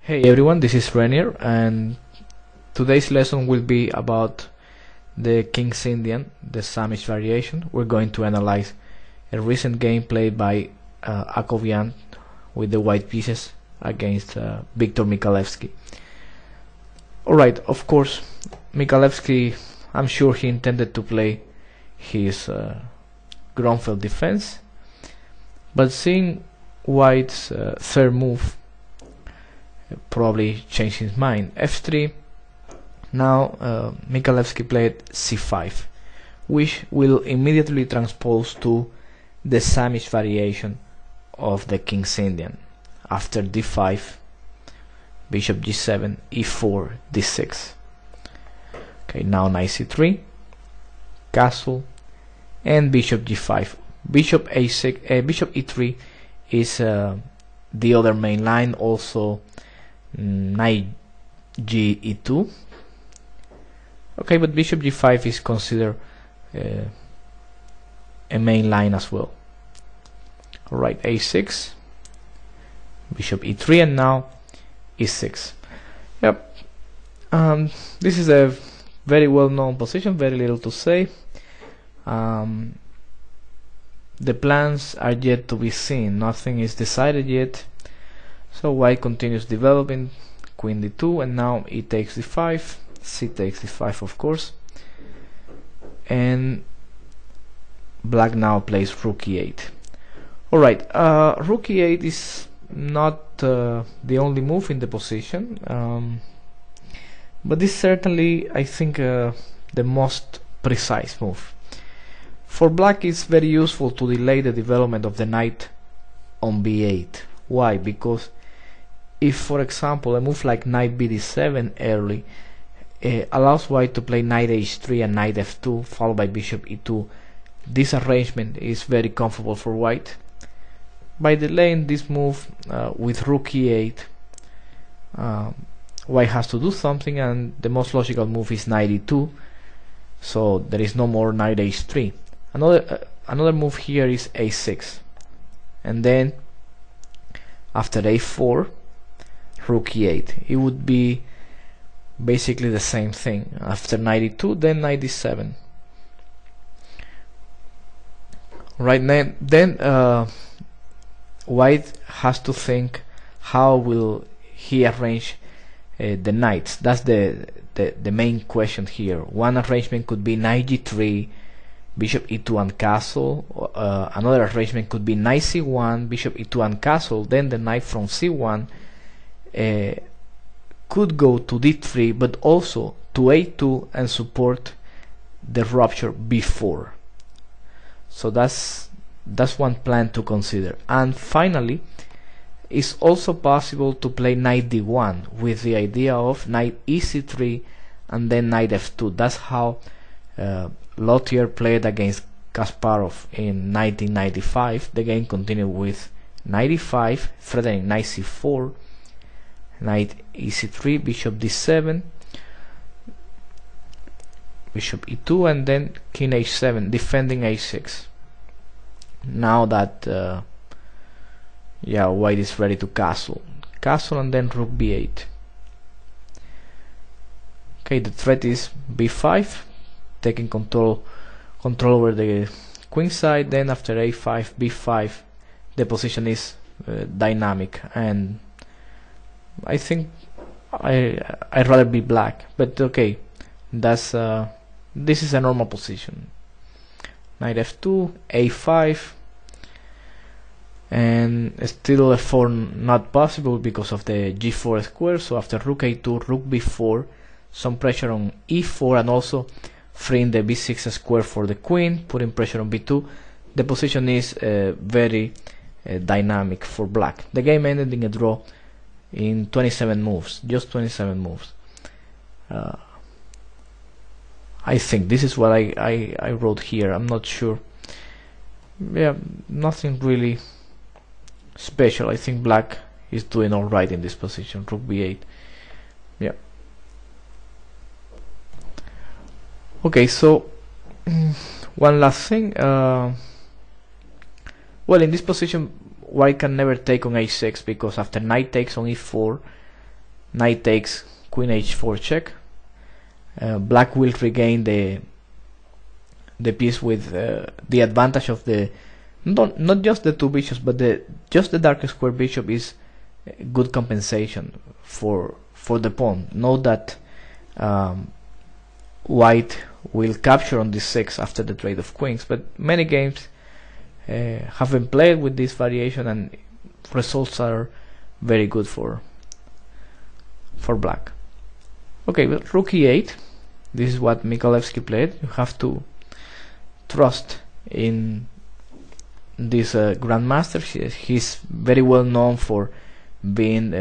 Hey everyone, this is Renier, and today's lesson will be about the King's Indian, the Samisch variation. We're going to analyze a recent game played by Akovian with the white pieces against Viktor Michalewski. Alright, of course, Michalewski, I'm sure he intended to play his Grunfeld defense, but seeing white's third move, probably changed his mind. F3. Now Michalewski played C5, which will immediately transpose to the Samisch variation of the King's Indian. After D5, Bishop G7, E4, D6. Okay, now Knight C3, Castle, and Bishop G5. Bishop A6, Bishop E3 is the other main line. Also Knight G E2. Okay, but Bishop G5 is considered a main line as well. Alright, A6, Bishop E3, and now E6. Yep, this is a very well known position, very little to say. The plans are yet to be seen, nothing is decided yet. So white continues developing, queen d2, and now e takes d5, c takes d5 of course, and black now plays rook e8. Alright, rook e8 is not the only move in the position, but this certainly, I think, the most precise move. For black, it's very useful to delay the development of the knight on b8. Why? Because if, for example, a move like knight bd7 early allows white to play knight h3 and knight f2 followed by bishop e2, this arrangement is very comfortable for white. By delaying this move with rook e8, white has to do something, and the most logical move is knight e2, so there is no more knight h3. Another move here is a6, and then after a4, rook e8. It would be basically the same thing. After knight e2, then knight d7. Right, then white has to think how will he arrange the knights. That's the main question here. One arrangement could be knight g3, bishop e2 and castle. Another arrangement could be knight c1, bishop e2 and castle. Then the knight from c1 could go to d3, but also to a2 and support the rupture b4. So that's one plan to consider. And finally, it's also possible to play knight d1 with the idea of knight ec3 and then knight f2. That's how Lothier played against Kasparov in 1995. The game continued with knight e5, threatening knight c4, knight ec3, bishop d7, bishop e2, and then king h7, defending h6. Now that white is ready to castle, and then rook b8. Okay, the threat is b5, taking control over the queen side. Then after a5, b5, the position is dynamic, and I think I'd rather be black, but okay, that's this is a normal position. Knight f2, a5, and still f4 not possible because of the g4 square. So after rook a2, rook b4, some pressure on e4, and also freeing the b6 square for the queen, putting pressure on b2. The position is very dynamic for black. The game ended in a draw in 27 moves, just 27 moves. I think this is what I wrote here. I'm not sure. Yeah, nothing really special. I think black is doing alright in this position. Rook b8. Yeah. Okay, so one last thing. Well, in this position white can never take on a6, because after knight takes on e4, knight takes, queen h4 check. Black will regain the piece with the advantage of the not just the two bishops, but just the dark square bishop is good compensation for the pawn. Note that white will capture on d6 after the trade of queens, but many games have been played with this variation and results are very good for black. Okay, but rook e8, this is what Michalewski played. You have to trust in this grandmaster. He's very well known for being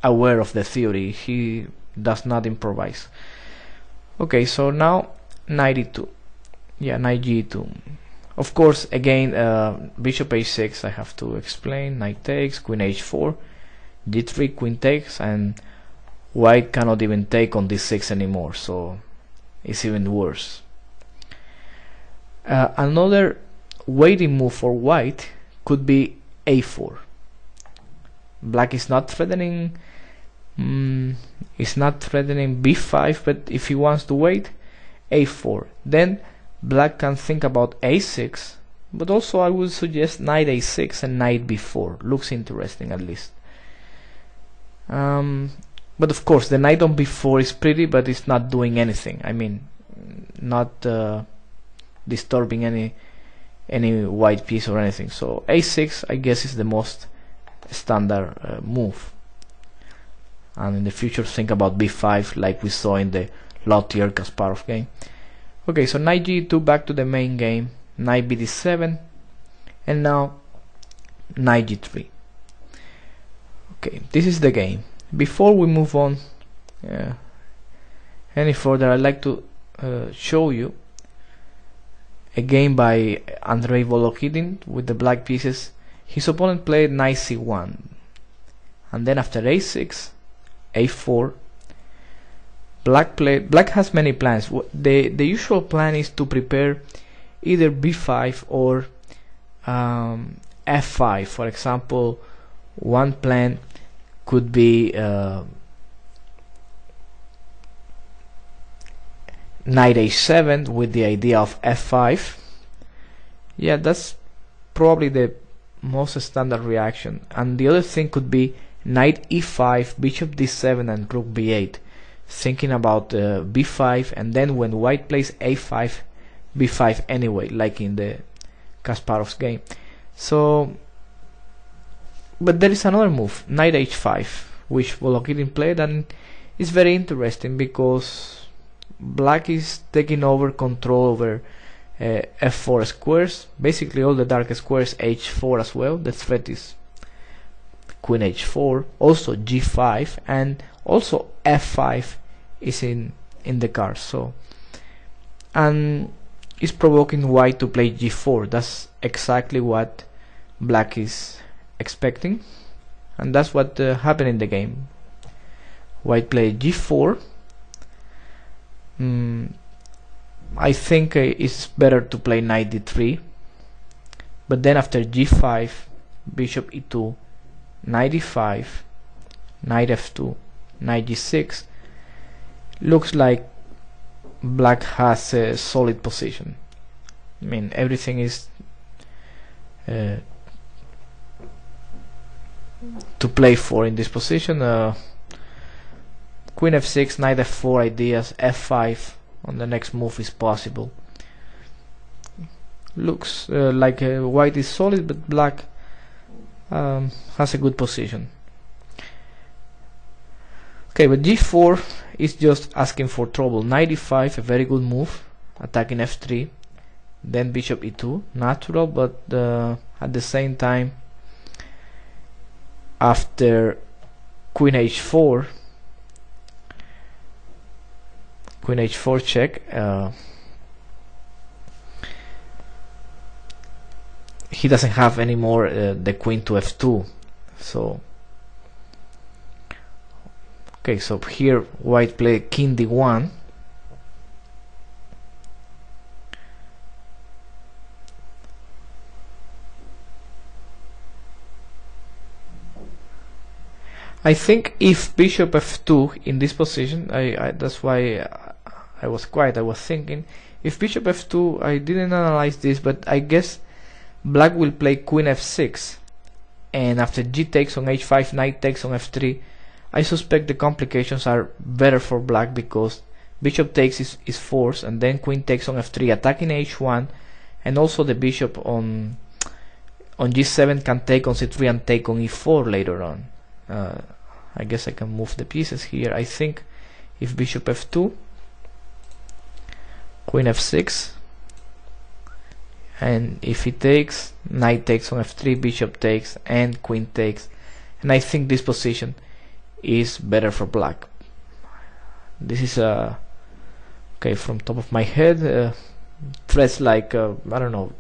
aware of the theory. He does not improvise. Okay, so now knight e2. Yeah, knight g2. Of course, again, bishop h6 I have to explain. Knight takes, queen h4, d3, queen takes, and white cannot even take on d6 anymore, so it's even worse. Another waiting move for white could be a4. Black is not threatening b5, but if he wants to wait, a4. Then black can think about a6, but also I would suggest knight a6 and knight b4. Looks interesting, at least. But of course the knight on b4 is pretty, but it's not doing anything. I mean, not disturbing any white piece or anything. So a6 I guess is the most standard move, and in the future think about b5 like we saw in the Lothier Kasparov game. Okay, so knight g2, back to the main game. Knight bd7, and now knight g3. Okay, this is the game. Before we move on any further, I'd like to show you a game by Andrei Volokhidin with the black pieces. His opponent played knight c1, and then after a6, a4. Black has many plans. The usual plan is to prepare either b5 or f5. For example, one plan could be knight a7 with the idea of f5. Yeah, that's probably the most standard reaction. And the other thing could be knight e5, bishop d7, and rook b8, thinking about b5, and then when white plays a5, b5 anyway, like in the Kasparov's game. So, but there is another move, knight h5, which Volokhidin played, and it's very interesting because black is taking over control over f4 squares, basically all the dark squares, h4 as well. The threat is queen h4, also g5, and also f5 is in the cards. So, and it's provoking white to play g4. That's exactly what black is expecting, and that's what happened in the game. White played g4. I think it's better to play knight d3, but then after g5, bishop e2, knight e5, knight f2, knight g6, looks like black has a solid position. I mean, everything is to play for in this position. Queen f6, knight f4 ideas, f5 on the next move is possible. Looks like white is solid, but black has a good position. Okay, but g4 is just asking for trouble. Knight e5, a very good move, attacking f3, then bishop e2, natural, but at the same time, after queen h4 check, he doesn't have anymore the queen to f2. So okay, so here white played king d1, I think if bishop f2 in this position, that's why I was quiet. I was thinking if bishop f2, I didn't analyze this, but I guess black will play queen f6, and after g takes on h5, knight takes on f3. I suspect the complications are better for black because bishop takes is forced, and then queen takes on f3, attacking h1, and also the bishop on g7 can take on c3 and take on e4 later on. I guess I can move the pieces here. I think if bishop f2, queen f6, and if he takes, knight takes on f3, bishop takes, and queen takes, and I think this position is better for black. This is okay, from top of my head, threats like I don't know,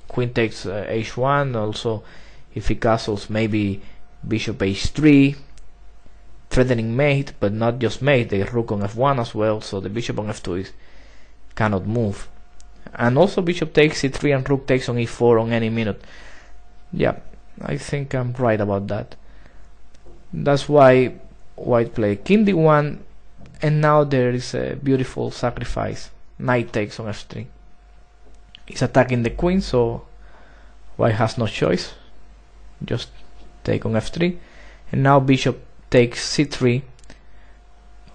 queen takes h1, also if he castles maybe bishop h3, threatening mate, but not just mate, the rook on f1 as well, so the bishop on f2 cannot move, and also bishop takes c3 and rook takes on e4 on any minute. Yeah, I think I'm right about that. That's why white play king d1, and now there is a beautiful sacrifice. Knight takes on f3. He's attacking the queen, so white has no choice, just take on f3, and now bishop takes c3,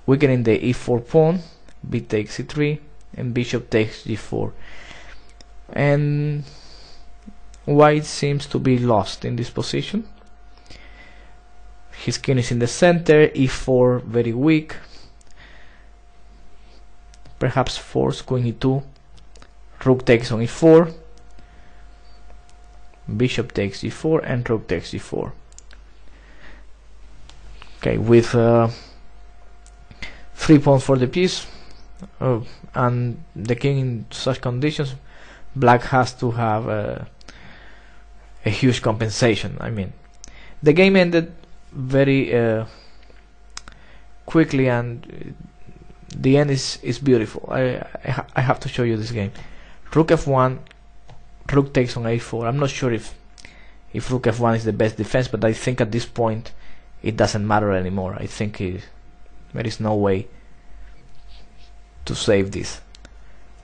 weakening the e4 pawn. B takes c3, and bishop takes g4, and white seems to be lost in this position. His king is in the center, e4 very weak, perhaps force queen e2, rook takes on e4, bishop takes g4, and rook takes g4. Okay, with 3 pawns for the piece, and the king in such conditions, black has to have a huge compensation. I mean, the game ended very quickly, and the end is beautiful. I have to show you this game. Rook f1, rook takes on a4. I'm not sure if rook f1 is the best defense, but I think at this point it doesn't matter anymore. I think there is no way to save this.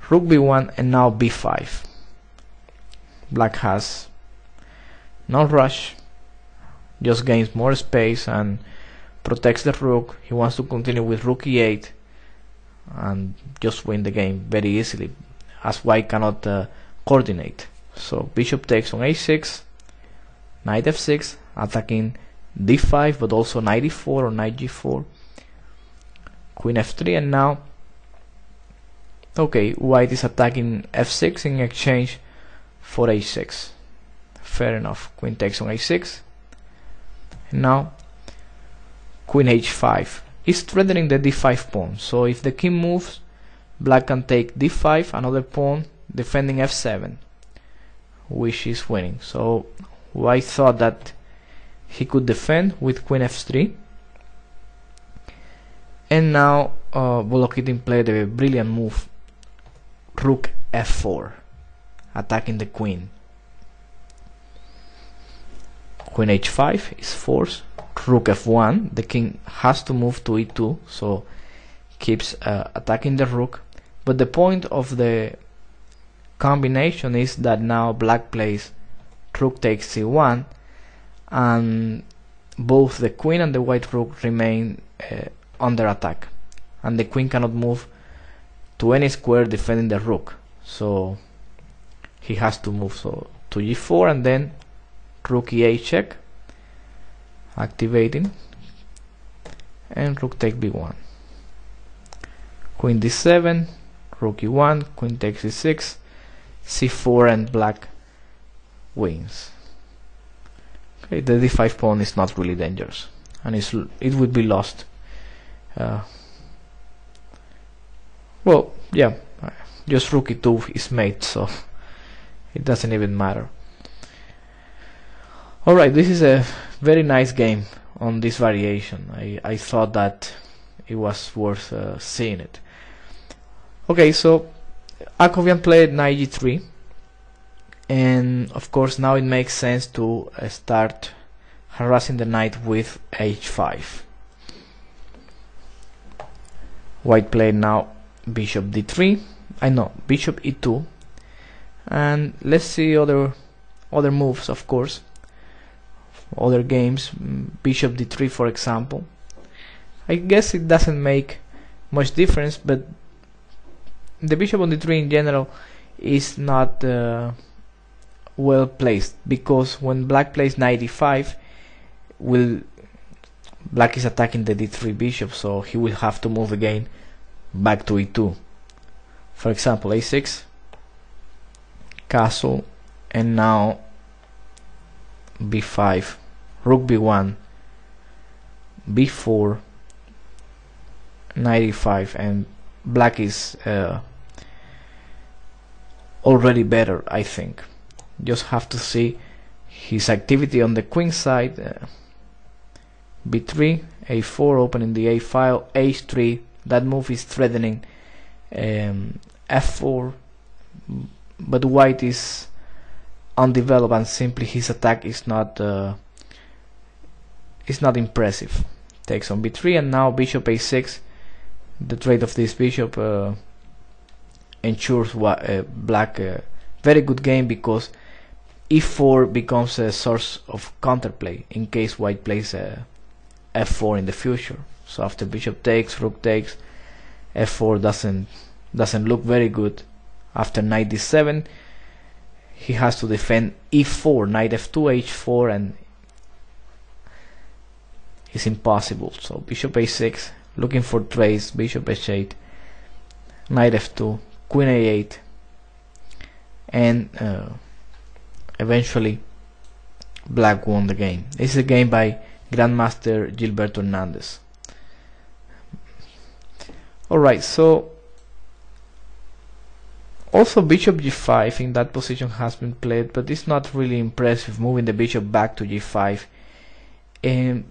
Rook b1, and now b5. Black has no rush, just gains more space and protects the rook. He wants to continue with rook e8 and just win the game very easily, as white cannot coordinate. So bishop takes on a6, knight f6, attacking d5, but also knight e4 or knight g4, queen f3, and now okay, white is attacking f6 in exchange for a6. Fair enough. Queen takes on a6, and now queen h5 is threatening the d5 pawn. So if the king moves, black can take d5, another pawn, defending f7, which is winning. So white thought that he could defend with queen f3, and now Volokitin played a brilliant move, rook f4, attacking the queen. Queen h5 is forced, rook f1, the king has to move to e2, so keeps attacking the rook. But the point of the combination is that now black plays rook takes c1, and both the queen and the white rook remain under attack, and the queen cannot move to any square defending the rook, so he has to move to g4, and then rook e8 check, activating, and rook take b1, queen d7, rook e1, queen takes e6, c4, and black wins. Okay, the d5 pawn is not really dangerous, and it would be lost. Well, yeah, just rook e2 is mate, so it doesn't even matter. Alright, this is a very nice game on this variation. I thought that it was worth seeing it. Okay, so Akovian played knight g3, and of course now it makes sense to start harassing the knight with h5. White played now bishop d3. I know, bishop e2. And let's see other moves, of course. Other games, bishop d3 for example. I guess it doesn't make much difference, but the bishop on d3 in general is not well placed, because when black plays knight e5, black is attacking the d3 bishop, so he will have to move again back to e2. For example, a6, castle, and now b5, rook b1, b4, knight e5, and black is already better, I think. Just have to see his activity on the queen side. b3, a4, opening the a file, h3. That move is threatening f4, but white is undeveloped and simply his attack is not impressive. Takes on b3, and now bishop a6. The trade of this bishop ensures black very good game, because e4 becomes a source of counterplay in case white plays f4 in the future. So after bishop takes, rook takes, f4 doesn't look very good. After knight d7, he has to defend e4, knight f2, h4, and it's impossible. So bishop a6, looking for trades, bishop h8, knight f2, queen a8, and eventually black won the game. This is a game by Grandmaster Gilberto Hernandez. Alright, so also bishop g5 in that position has been played, but it's not really impressive, moving the bishop back to g5. And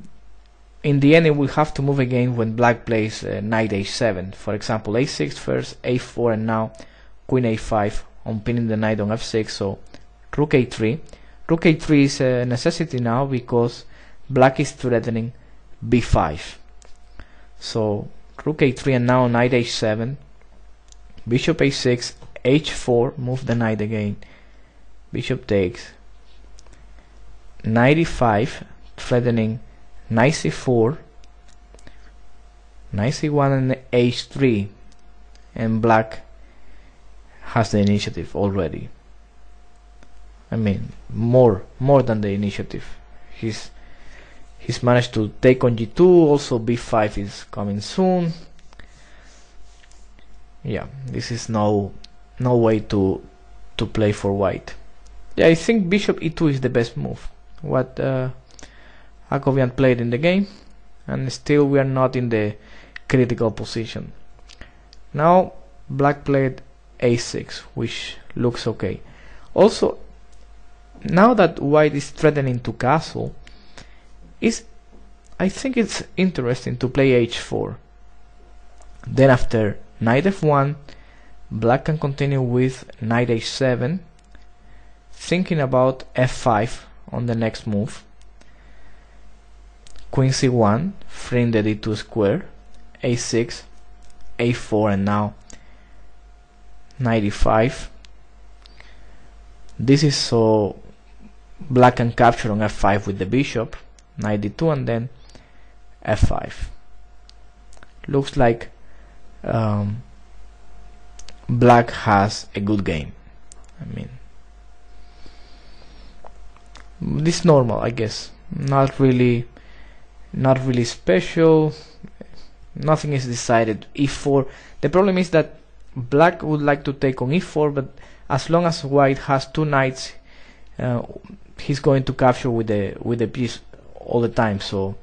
in the end it will have to move again when black plays knight h7. For example, a6 first, a4, and now queen a5, on pinning the knight on f6. So rook a3. Rook a3 is a necessity now because black is threatening b5. So rook a3, and now knight h7, bishop a6, h4, move the knight again, bishop takes, knight e5, threatening knight c4, knight c1, and h3, and black has the initiative already. I mean, more than the initiative. He's managed to take on g2. Also b5 is coming soon. Yeah, this is no way to play for white. Yeah, I think bishop e2 is the best move what Jacobian played in the game, and still we are not in the critical position. Now black played a6, which looks okay. Also, now that white is threatening to castle, I think it's interesting to play h4. Then after knight f1, black can continue with knight h7, thinking about f5 on the next move, queen c1, freeing the d2 square, a6, a4, and now knight e5. This is so black can capture on f5 with the bishop, knight d2, and then f5. Looks like black has a good game. I mean, this is normal, I guess. Not really special. Nothing is decided. e4. The problem is that black would like to take on e4, but as long as white has two knights, he's going to capture with the piece all the time. So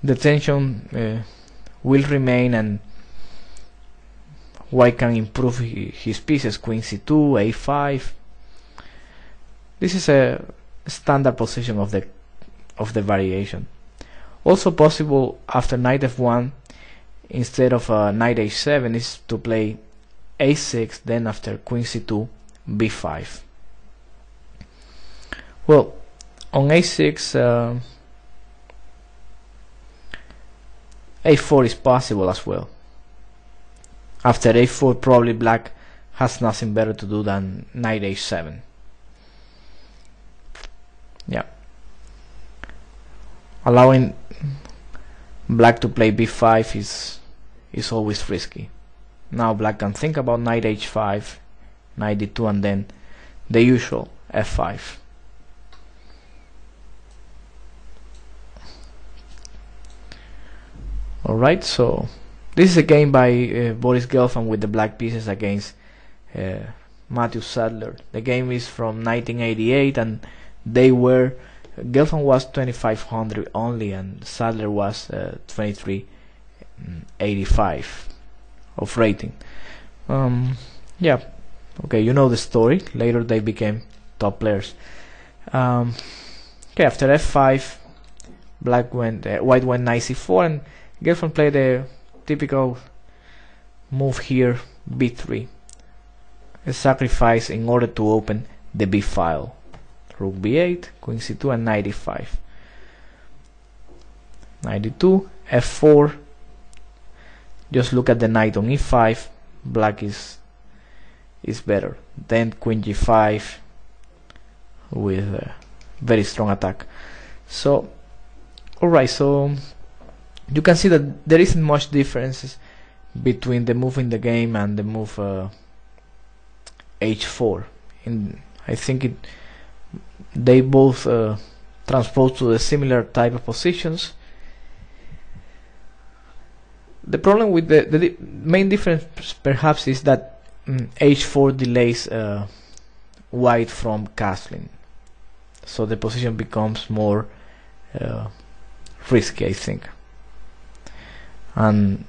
the tension will remain, and white can improve his pieces. Queen c2, a5. This is a standard position of the variation. Also possible after knight f1, instead of knight h7, is to play a6, then after queen c2, b5. Well, on a6, a4 is possible as well. After a4, probably black has nothing better to do than knight h7. Yeah, allowing black to play b5 is always risky. Now black can think about knight h5, knight d2, and then the usual f5. Alright, so this is a game by Boris Gelfand with the black pieces against Matthew Sadler. The game is from 1988, and they were, Gelfand was 2500 only and Sadler was 2385 of rating. Yeah, okay, you know the story. Later they became top players. Okay, after f5, white went knight c4, and Gelfand played a typical move here, b3, a sacrifice in order to open the b file. Rook b8, queen c2, and knight e5. Knight d2, f4. Just look at the knight on e5. Black is better. Then queen g5 with a very strong attack. So, alright, so you can see that there isn't much differences between the move in the game and the move h4. I think they both transpose to the similar type of positions. The problem with the main difference perhaps is that h4 delays white from castling, so the position becomes more risky, I think, and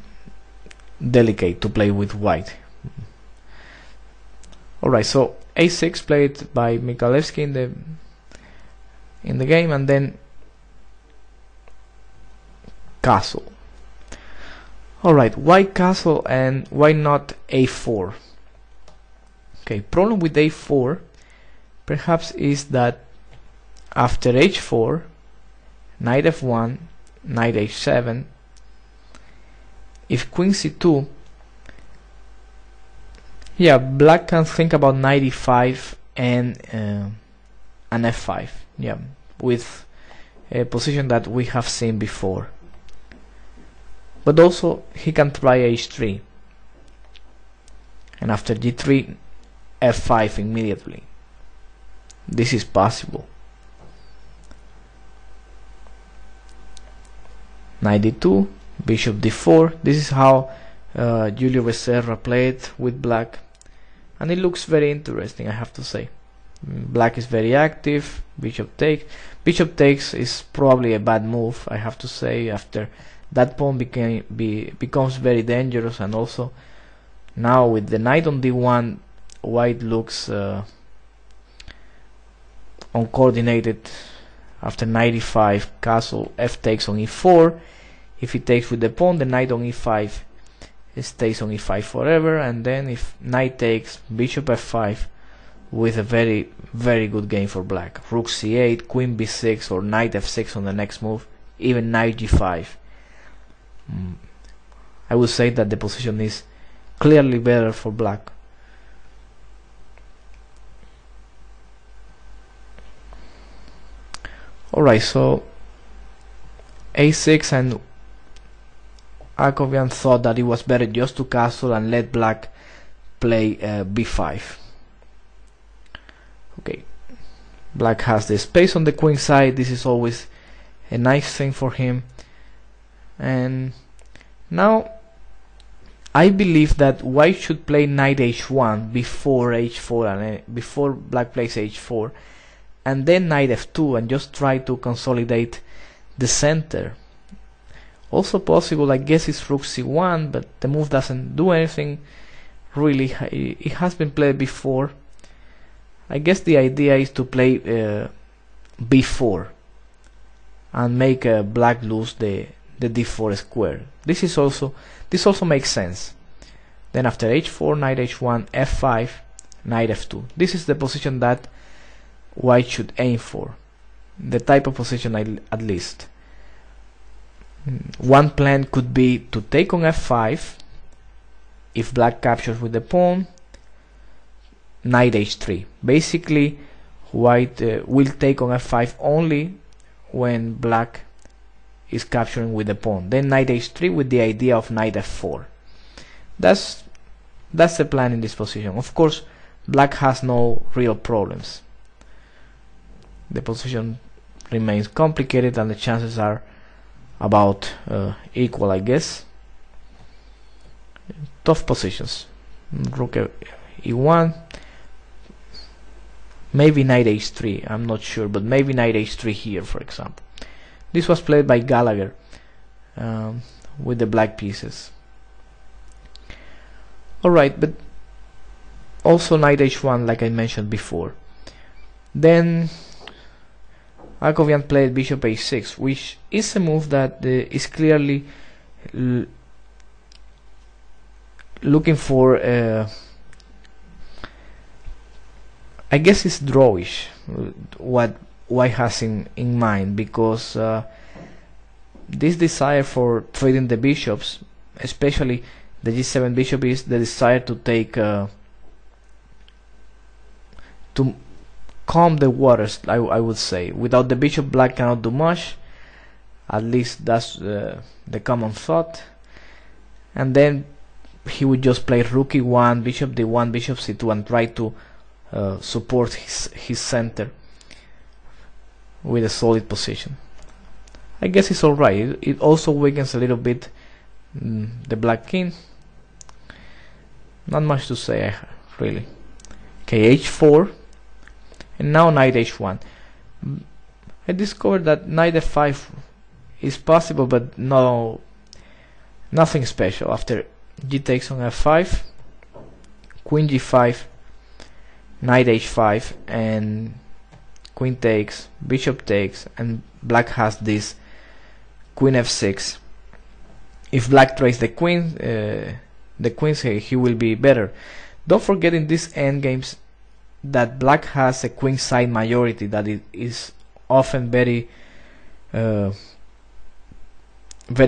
delicate to play with white. Alright, so a6 played by Michalewski in the game, and then castle. Alright, why castle and why not a4? Okay, problem with a4 perhaps is that after h4, knight f1, knight h7, if queen c2, yeah, black can think about knight e5 and an f5, yeah, with a position that we have seen before. But also he can try h3, and after g3, f5 immediately. This is possible. Knight d2, bishop d4. This is how Julio Becerra played with black, and it looks very interesting, I have to say. Black is very active. Bishop takes. Bishop takes is probably a bad move, I have to say. After that pawn becomes very dangerous, and also now with the knight on d1, white looks uncoordinated. After knight e5, castle, f takes on e4. If he takes with the pawn, the knight on e5 stays on e5 forever, and then if knight takes, bishop f5 with a very, very good game for black. Rook c8, queen b6, or knight f6 on the next move, even knight g5. I would say that the position is clearly better for black. Alright, so a6, and Akovian thought that it was better just to castle and let black play b5. Okay, black has the space on the queen side. This is always a nice thing for him. And now I believe that white should play knight h1 before h4, and before black plays h4, and then knight f2, and just try to consolidate the center. Also possible, I guess, is rook c1, but the move doesn't do anything really. It has been played before. I guess the idea is to play b4 and make black lose the d4 square. This also makes sense. Then after h4, knight h1, f5, knight f2. This is the position that white should aim for. the type of position at least. One plan could be to take on f5. If black captures with the pawn, knight h3. Basically, white will take on f5 only when black is capturing with the pawn. Then knight h3 with the idea of knight f4. That's the plan in this position. Of course, black has no real problems. The position remains complicated and the chances are about equal, I guess. Tough positions. Rook e1, maybe knight h3, I'm not sure, but maybe knight h3 here, for example. This was played by Gallagher with the black pieces. Alright, but also knight h1, like I mentioned before. Then Akovian played bishop h6, which is a move that is clearly looking for I guess it's drawish, what white has in mind, because this desire for trading the bishops, especially the g7 bishop, is the desire to take to calm the waters, I would say. Without the bishop, black cannot do much, at least that's the common thought. And then he would just play rook e1, bishop d1, bishop c2, and try to support his center with a solid position. I guess it's alright. It also weakens a little bit the black king. Not much to say, really. Okay, h4, and now knight h1. I discovered that knight f5 is possible, but nothing special. After g takes on f5, queen g5, knight h5, and queen takes, bishop takes, and black has this queen f6. If black trades the queens, he will be better. Don't forget in these endgames that black has a queen side majority that it is often very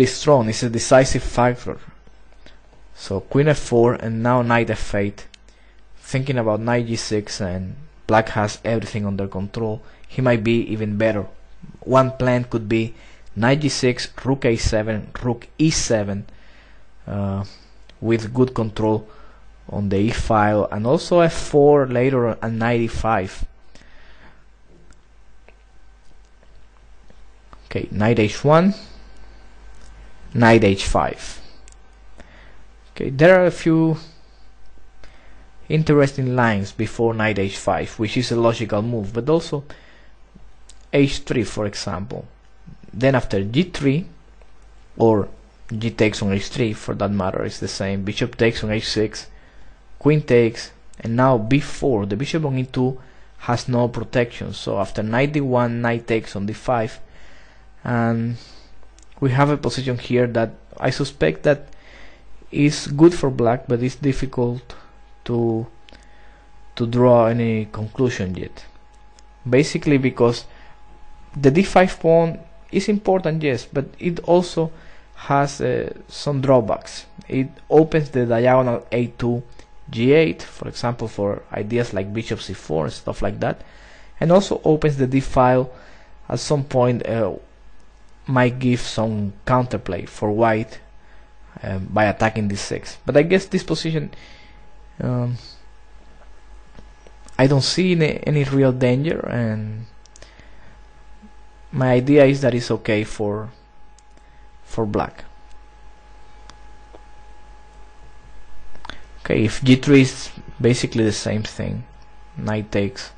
strong. It's a decisive factor. So queen f4 and now knight f8. Thinking about knight g6, and black has everything under control. He might be even better. One plan could be knight g6, rook a7, rook e7, with good control on the e file, and also f4 later and knight e5. Okay, knight h1, knight h5. Okay, there are a few interesting lines before knight h5, which is a logical move, but also h3, for example. Then after g3, or g takes on h3, for that matter, it's the same. Bishop takes on h6, queen takes, and now b4. The bishop on e2 has no protection, so after knight d1, knight takes on d5, and we have a position here that I suspect that is good for black, but it's difficult to draw any conclusion yet. Basically because the d5 pawn is important, yes, but it also has some drawbacks. It opens the diagonal a2 g8, for example, for ideas like bishop c4 and stuff like that, and also opens the d file at some point. Might give some counterplay for white by attacking d6, but I guess this position I don't see any real danger, and my idea is that it's okay for black. Okay, if g3 is basically the same thing, knight takes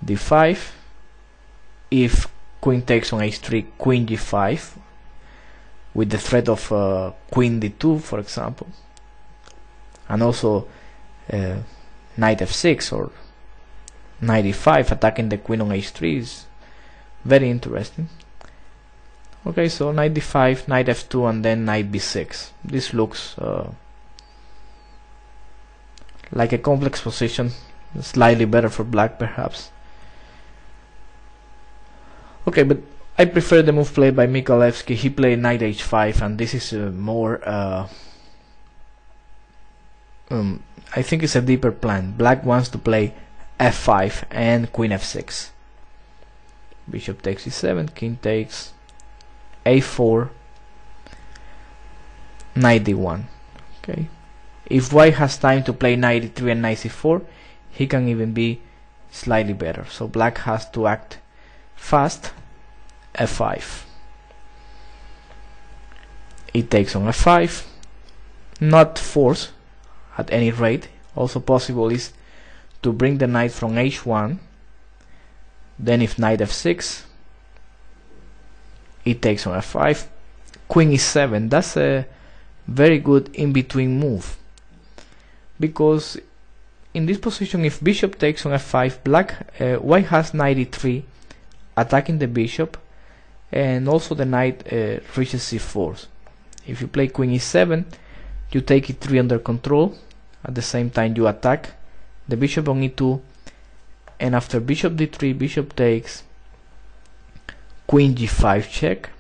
d5. If queen takes on h3, queen g5, with the threat of queen d2, for example, and also knight f6 or knight e5, attacking the queen on h3 is very interesting. Okay, so knight d5, knight f2, and then knight b6. This looks like a complex position, slightly better for black perhaps. Okay, but I prefer the move played by Michalewski. He played knight h5, and this is more I think it's a deeper plan. Black wants to play f5 and queen f6. Bishop takes e7, king takes a4, knight d1. Okay, if white has time to play knight e3 and knight c4, he can even be slightly better. So black has to act fast. f5. It takes on f5, not force at any rate. Also possible is to bring the knight from h1, then if knight f6, it takes on f5, queen e7. That's a very good in-between move, because in this position, if bishop takes on f5, white has knight e3 attacking the bishop, and also the knight reaches c4. If you play queen e7, you take e3 under control. At the same time, you attack the bishop on e2, and after bishop d3, bishop takes, queen g5 check.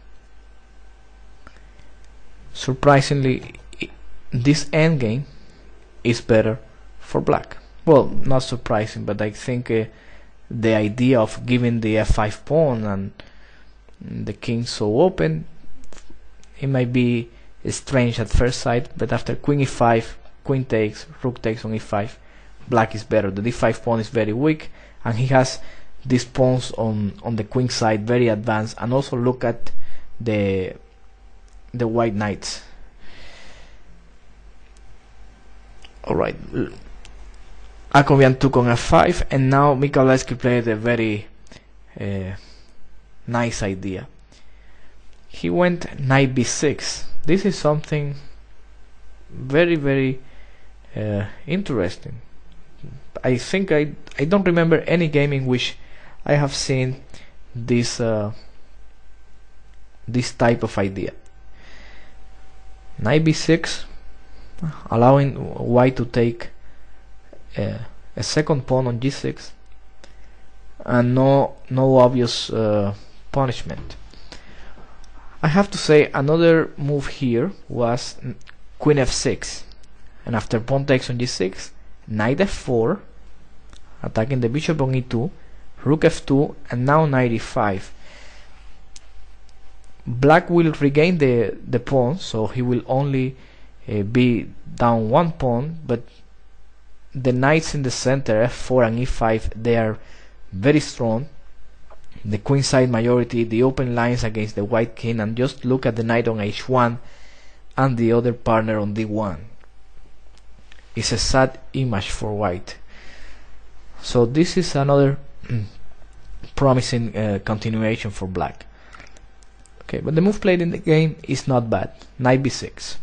Surprisingly, this endgame is better for black. Well, not surprising, but I think the idea of giving the f5 pawn and the king so open, it might be strange at first sight, but after queen e5, queen takes, rook takes on e5, black is better. The d5 pawn is very weak, and he has these pawns on the queen side very advanced. And also look at the white knights. Alright, Akovian took on f5, and now Michalewski played a very nice idea. He went knight b6. This is something very interesting. I think I don't remember any game in which I have seen this this type of idea. Knight b6, allowing white to take a second pawn on g6, and no obvious punishment. I have to say another move here was queen f6, and after pawn takes on g6, knight f4, attacking the bishop on e2, rook f2, and now knight e5. Black will regain the pawn, so he will only be down one pawn, but the knights in the center, f4 and e5, they are very strong. The queen side majority, the open lines against the white king, and just look at the knight on h1 and the other partner on d1. It's a sad image for white. So this is another promising continuation for black. Okay, but the move played in the game is not bad. Knight b6,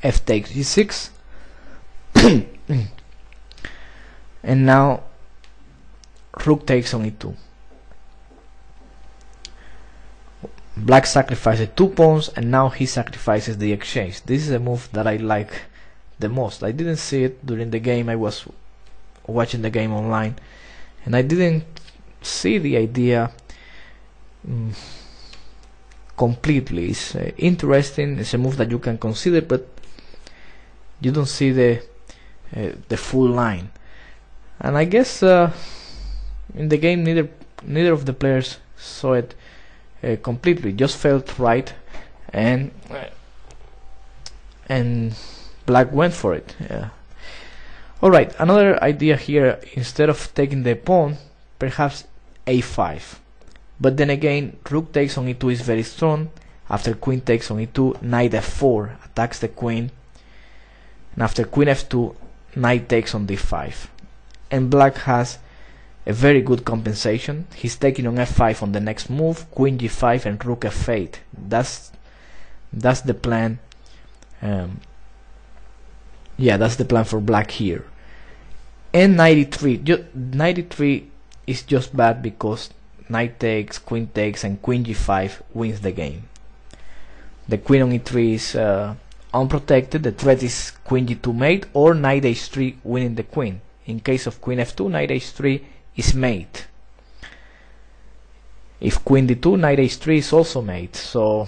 f takes g6, and now rook takes on e2. Black sacrifices two pawns, and now he sacrifices the exchange. This is a move that I like the most. I didn't see it during the game. I was watching the game online, and I didn't see the idea completely. It's interesting. It's a move that you can consider, but you don't see the full line. And I guess in the game neither of the players saw it completely. Just felt right, and black went for it. Alright, another idea here, instead of taking the pawn, perhaps a5. But then again, rook takes on e2 is very strong. After queen takes on e2, knight f4 attacks the queen, and after queen f2, knight takes on d5. And black has a very good compensation. He's taking on f5 on the next move, queen g5 and rook f8. That's the plan. Yeah, that's the plan for black here. And knight e3. Knight e3 is just bad because knight takes, queen takes, and queen g5 wins the game. The queen on e3 is unprotected. The threat is queen g2 mate or knight h3 winning the queen. In case of queen f2, knight h3 is mate. If queen d2, knight h3 is also made. So,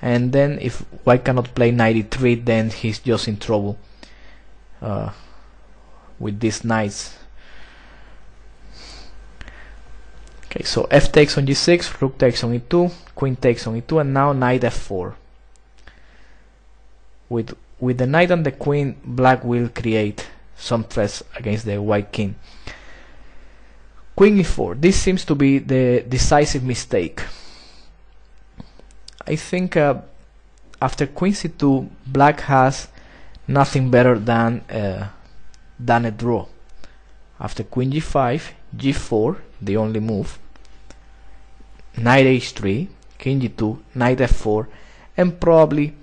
and then if white cannot play knight e3, then he's just in trouble with these knights. Okay, so f takes on g6, rook takes on e2, queen takes on e2, and now knight f4. With the knight and the queen, black will create some threats against the white king. Queen e4. This seems to be the decisive mistake. I think after queen c2, black has nothing better than a draw. After queen g5, g4, the only move, knight h3, king g2, knight f4, and probably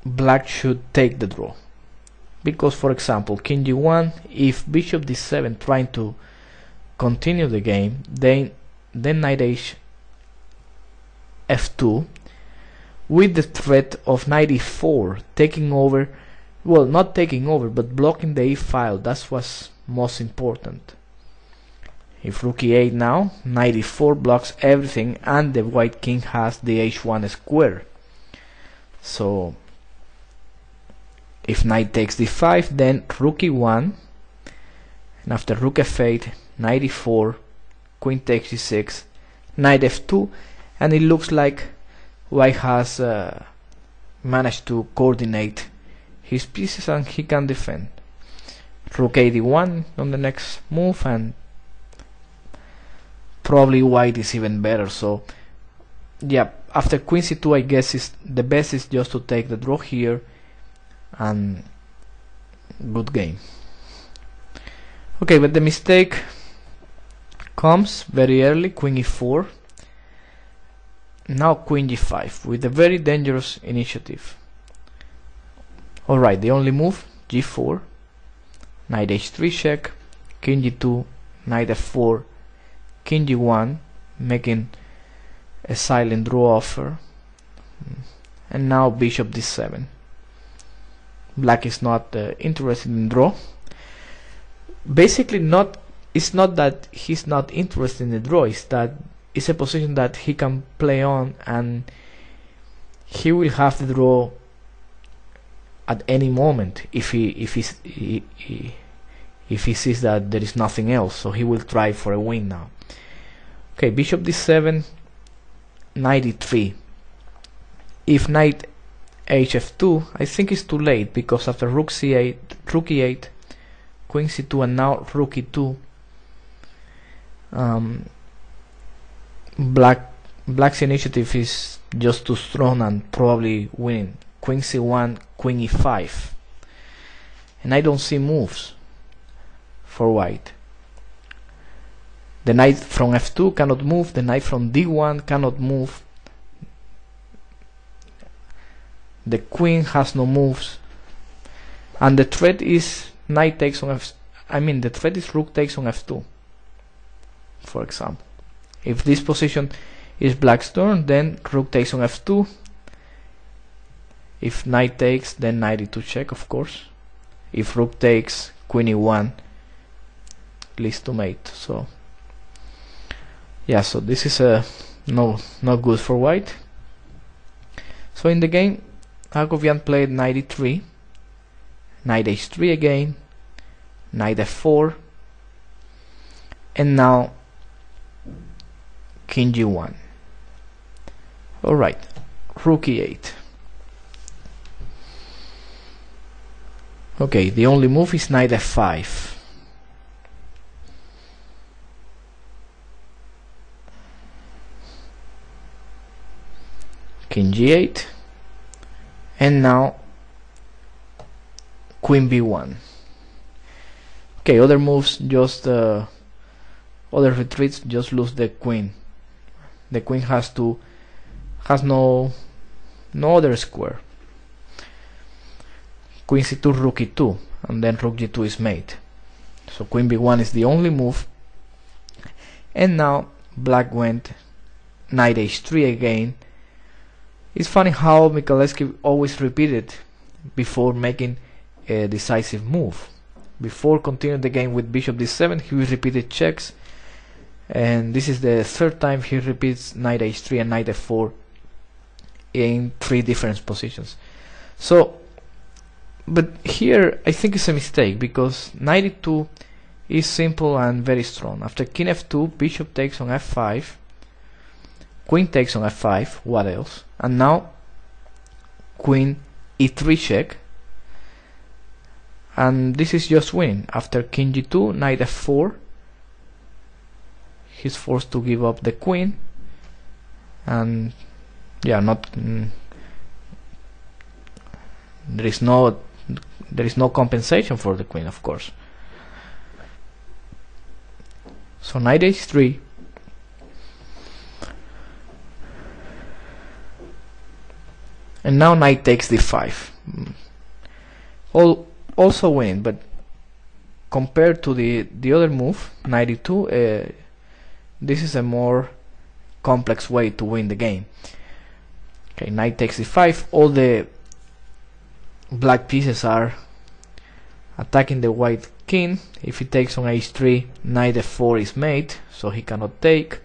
black should take the draw. Because, for example, king g1, if bishop d7 trying to continue the game, then knight h f2 with the threat of knight e4 taking over, well, not taking over, but blocking the e file. That's what's most important. If rook e8 now, knight e4 blocks everything, and the white king has the h1 square. So if knight takes d5, then rook e1, and after rook f8, knight e4, queen takes g6, knight f2, and it looks like white has managed to coordinate his pieces and he can defend. Rook a1 on the next move, and probably white is even better. So yeah, after queen c2, I guess the best is just to take the draw here, and good game. Okay, but the mistake comes very early. Queen e4, now queen g5 with a very dangerous initiative. Alright, the only move, g4, knight h3 check, king g2, knight f4, king g1, making a silent draw offer, and now bishop d7. Black is not interested in draw. Basically, it's not that he's not interested in the draw, it's that it's a position that he can play on, and he will have the draw at any moment if he sees that there is nothing else. So he will try for a win now. Okay, bishop d7, knight e3. If knight hf2, I think it's too late, because after rook c8, rook e8, queen c2, and now rook e2, black's initiative is just too strong and probably winning. Queen c1, queen e5, and I don't see moves for white. The knight from f2 cannot move, the knight from d1 cannot move, the queen has no moves, and the threat is knight takes on the threat is rook takes on f2, for example. If this position is black's turn, then rook takes on f2. If knight takes, then knight e2 check, of course. If rook takes, queen e1 leads to mate. So yeah, so this is not good for white. So in the game, Hagovian played knight e3, knight h3 again, knight f4, and now king g1. Alright, rook e8. Okay, the only move is knight f5. King g8, and now queen b1. Okay, other moves, just other retreats, just lose the queen. The queen has no other square. Queen c2, rook e2, and then rook g2 is made. So queen b1 is the only move, and now black went knight h3 again. It's funny how Michalewski always repeated before making a decisive move, before continuing the game with bishop d7, he will repeat checks, and this is the third time he repeats knight h3 and knight f4 in 3 different positions. So, but here I think it's a mistake, because knight e2 is simple and very strong. After king f2, bishop takes on f5, queen takes on f5, what else? And now queen e3 check, and this is just winning. After king g2, knight f4, he's forced to give up the queen, and yeah, there is no compensation for the queen, of course. So knight h3, and now knight takes d5. Also winning, but compared to the other move, knight e2, this is a more complex way to win the game. Okay, knight takes d5. All the black pieces are attacking the white king. If he takes on h3, knight f4 is made, so he cannot take.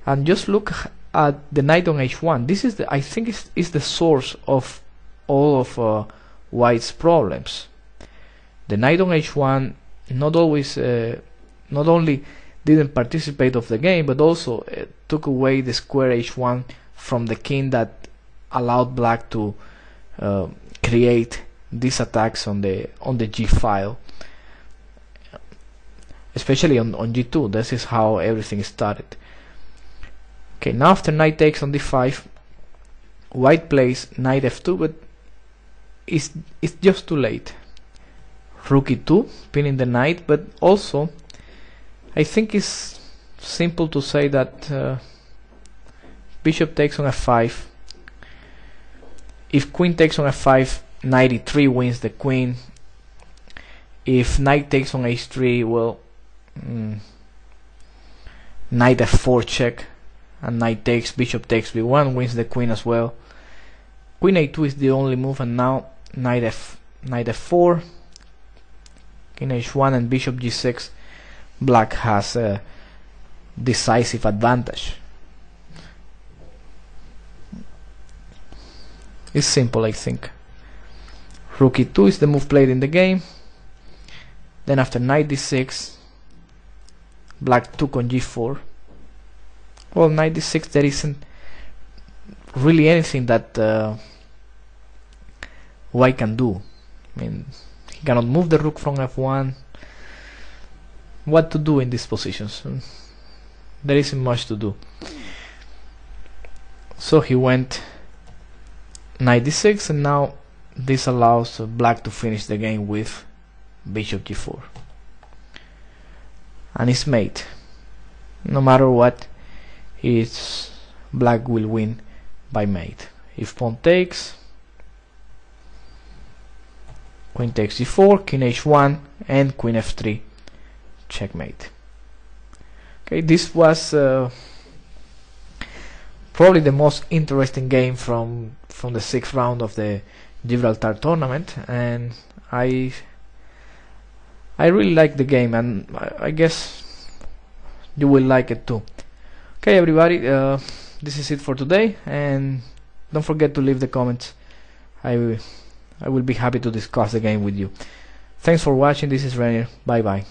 And just look at the knight on h1. This is I think is the source of all of white's problems. The knight on h1 not only didn't participate of the game, but also took away the square h1 from the king that allowed black to create these attacks on the g file, especially on g2. This is how everything started. Okay, now after knight takes on d5, white plays knight f2, but it's just too late. Rook e2, pinning the knight, but also I think it's simple to say that bishop takes on f5. If queen takes on f5, knight e3 wins the queen. If knight takes on h3, well, knight f4 check, and knight takes, bishop takes b1 wins the queen as well. Queen a2 is the only move, and now knight f4, king h1, and bishop g6. Black has a decisive advantage. It's simple, I think. Rook e2 is the move played in the game. Then after knight d6, black took on g4. Well, knight d6, there isn't really anything that white can do. I mean, he cannot move the rook from f1. What to do in these positions? There isn't much to do. So he went knight d6, and now this allows black to finish the game with bishop g4, and it's mate. No matter what, black will win by mate. If pawn takes, queen takes g4, king h1, and queen f3, checkmate. Okay, this was probably the most interesting game from the 6th round of the Gibraltar tournament, and I really like the game, and I guess you will like it too. Okay, everybody, this is it for today, and don't forget to leave the comments. I will be happy to discuss the game with you. Thanks for watching. This is Renier. Bye bye.